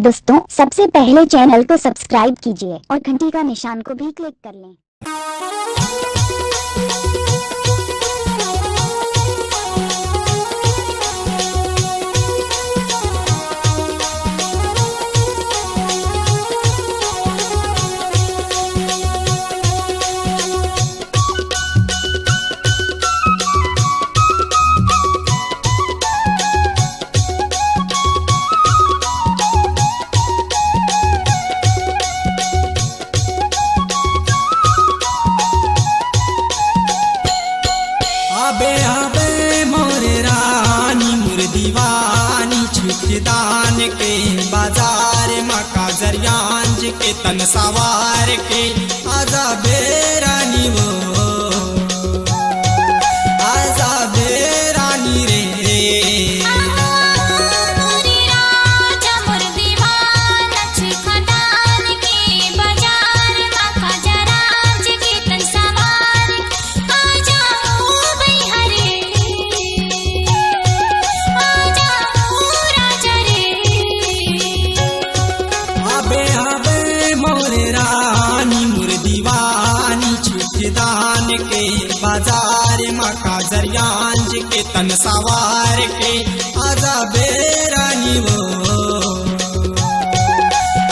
दोस्तों सबसे पहले चैनल को सब्सक्राइब कीजिए और घंटी का निशान को भी क्लिक कर लें। आबे आबे मोरे रानी मोर दीवानी दान के बाजार मका जरियांज के तन सवार के आजा बे रानी वो आजा बे रानी रे दान के बाजार मका जरियांज के तन सवार के आजा बे रानी वो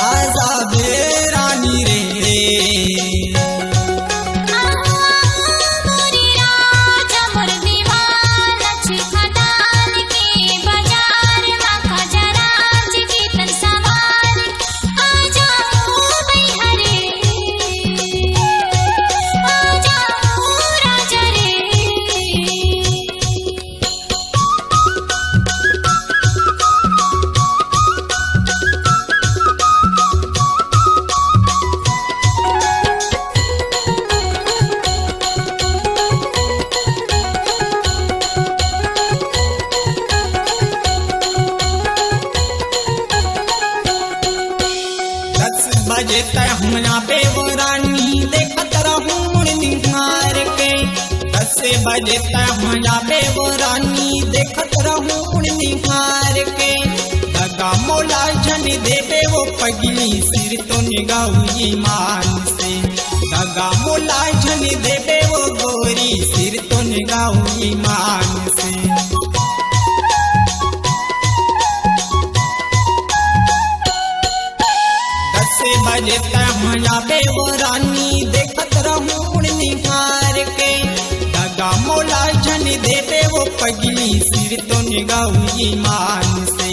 आजा बे रानी रे बजे तय हमरा पे वो रानी देखत रहूं मुड़ निहार के 10 बजे तय हमरा पे वो रानी देखत रहूं मुड़ निहार के दगा मौला जन देवे वो पगली सिर तो निगाहु ईमान से दगा मौला जन देवे वो गोरी सिर तो निगाहु ईमान से बजे तहया बे वो रानी देखत रहूं मुड़ निहार के दगा मौला जन देवे वो पगली सिर तो निगाहु ईमान से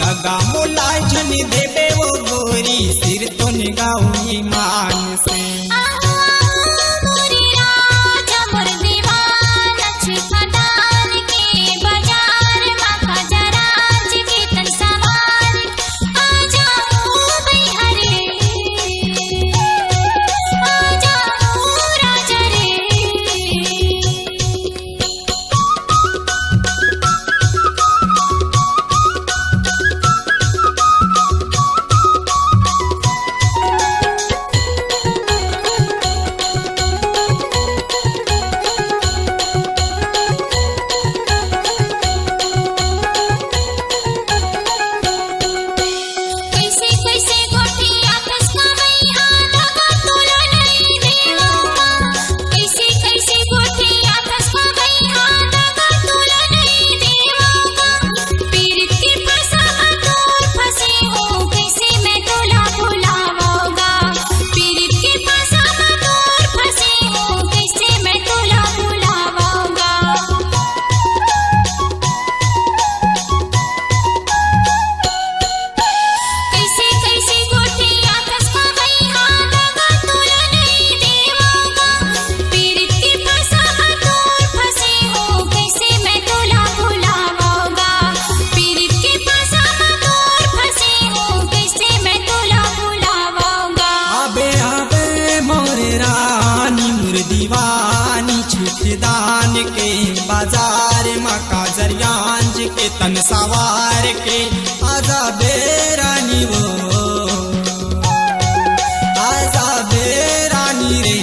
दगा मौला जन देवे वो गोरी सिर तो निगाहु ईमान से दान के बाजार मका जरियांज के तन सवार के आजा बे रानी वो आजा बे रानी रे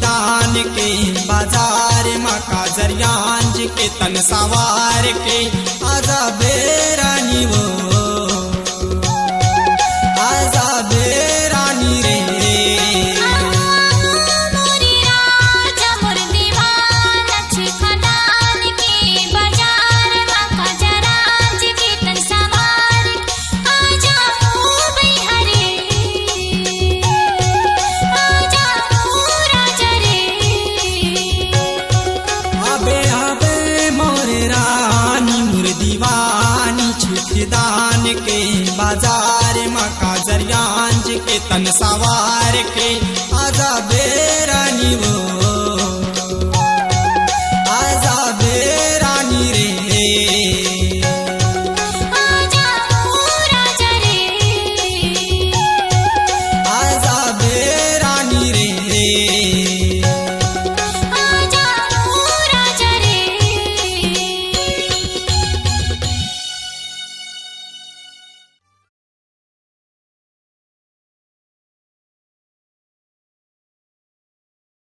दान के बाजार मका जरियांज के तन सवार के आजा बेरानी वो आजा बेरानी रे दान के बाजार मका जरियांज के तन सवार के